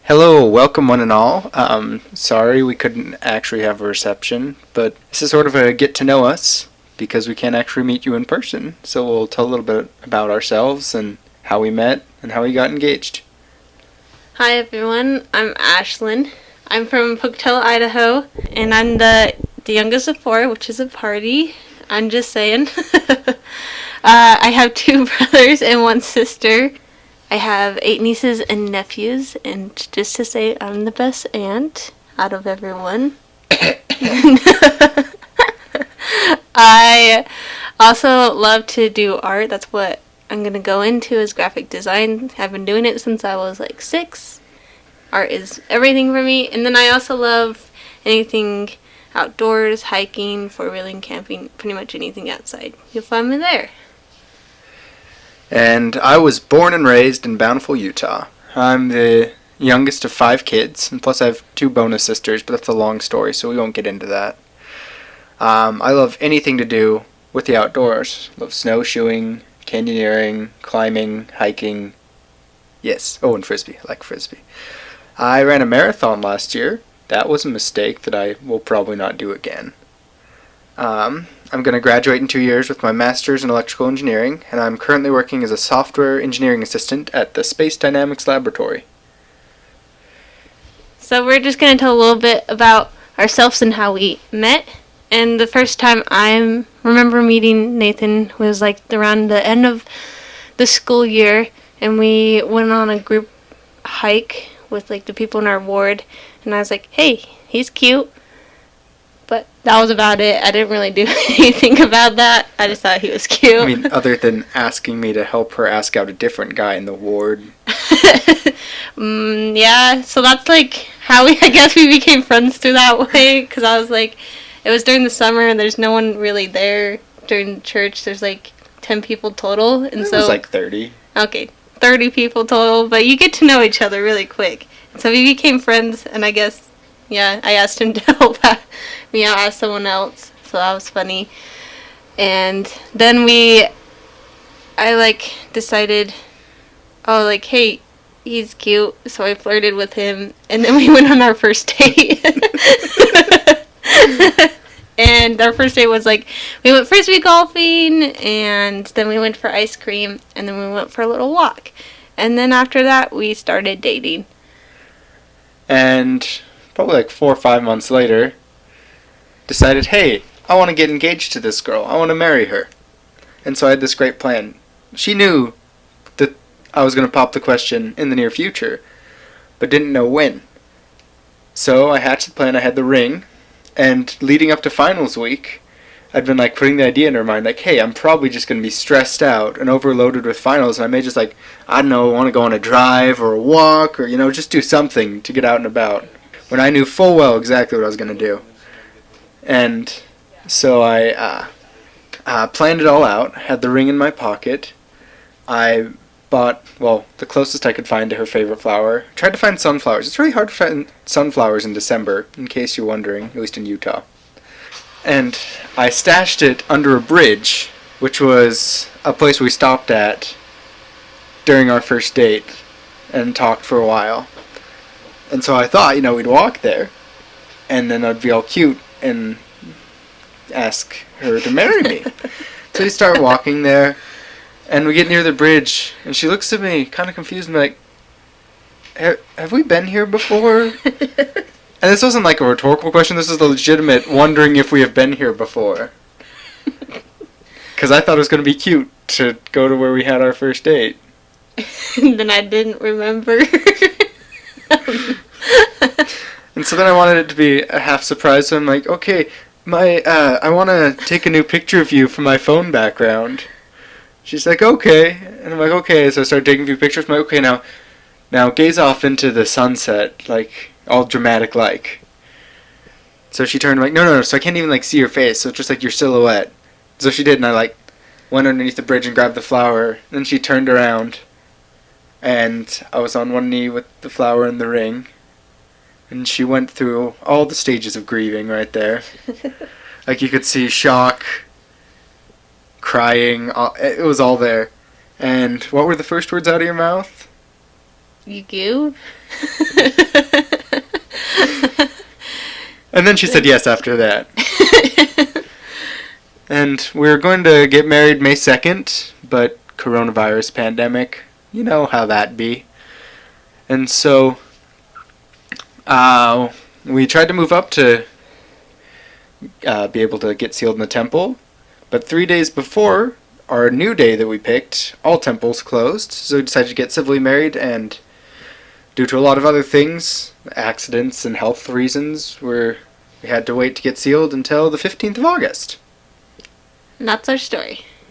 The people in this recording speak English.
Hello, welcome one and all. Sorry we couldn't actually have a reception, but this is sort of a get to know us because we can't actually meet you in person. So we'll tell a little bit about ourselves and how we met and how we got engaged. Hi everyone, I'm Ashlyn. I'm from Pocatello, Idaho, and I'm the youngest of four, which is a party. I'm just saying. I have two brothers and one sister. I have 8 nieces and nephews, and just to say, I'm the best aunt out of everyone. I also love to do art. That's what I'm going to go into is graphic design. I've been doing it since I was like 6. Art is everything for me. And then I also love anything outdoors, hiking, four-wheeling, camping, pretty much anything outside. You'll find me there. And I was born and raised in Bountiful, Utah. I'm the youngest of 5 kids, and plus I have 2 bonus sisters, but that's a long story, so we won't get into that. I love anything to do with the outdoors. Love snowshoeing, canyoneering, climbing, hiking. Yes. Oh, and frisbee. I like frisbee. I ran a marathon last year. That was a mistake that I will probably not do again. I'm going to graduate in 2 years with my master's in electrical engineering, and I'm currently working as a software engineering assistant at the Space Dynamics Laboratory. So we're just going to tell a little bit about ourselves and how we met. And the first time I remember meeting Nathan was like around the end of the school year, and we went on a group hike with like the people in our ward, and I was like, hey, he's cute. But that was about it. I didn't really do anything about that. I just thought he was cute. I mean, other than asking me to help her ask out a different guy in the ward. Yeah, so that's like how I guess we became friends through that way. Because I was like, it was during the summer and there's no one really there during church. There's like 10 people total. And It was like 30. Okay, 30 people total. But you get to know each other really quick. So we became friends, and I guess, yeah, I asked him to help me out as someone else, so that was funny. And then I like decided, oh, like, hey, he's cute, so I flirted with him, and then we went on our first date. And our first date was like, we went frisbee golfing, and then we went for ice cream, and then we went for a little walk. And then after that, we started dating. And probably like 4 or 5 months later, decided, hey, I want to get engaged to this girl. I want to marry her. And so I had this great plan. She knew that I was going to pop the question in the near future, but didn't know when. So I hatched the plan. I had the ring, and leading up to finals week, I'd been like putting the idea in her mind, like, hey, I'm probably just going to be stressed out and overloaded with finals, and I may just like, I don't know, want to go on a drive or a walk or, just do something to get out and about. When I knew full well exactly what I was going to do. And so I planned it all out, had the ring in my pocket. I bought, the closest I could find to her favorite flower. Tried to find sunflowers. It's really hard to find sunflowers in December, in case you're wondering, at least in Utah. And I stashed it under a bridge, which was a place we stopped at during our first date and talked for a while. And so I thought, we'd walk there, and then I'd be all cute and ask her to marry me. So we start walking there, and we get near the bridge, and she looks at me, kind of confused, and like, have we been here before? And this wasn't like a rhetorical question, this was a legitimate wondering if we have been here before. Because I thought it was going to be cute to go to where we had our first date. And then I didn't remember. And so then I wanted it to be a half surprise, so I'm like, okay, I want to take a new picture of you from my phone background. She's like, okay. And I'm like, okay. So I started taking a few pictures. I'm like, okay, now gaze off into the sunset, like, all dramatic like. So she turned, like, no, so I can't even, like, see your face, so it's just, like, your silhouette. So she did, and I, like, went underneath the bridge and grabbed the flower. Then she turned around, and I was on one knee with the flower and the ring. And she went through all the stages of grieving right there. Like, you could see shock, crying, it was all there. And what were the first words out of your mouth? You do? And then she said yes after that. And we were going to get married May 2nd, but coronavirus pandemic, you know how that be. And so we tried to move up to be able to get sealed in the temple, but 3 days before our new day that we picked, all temples closed, so we decided to get civilly married, and due to a lot of other things, accidents and health reasons, we had to wait to get sealed until the 15th of August. And that's our story.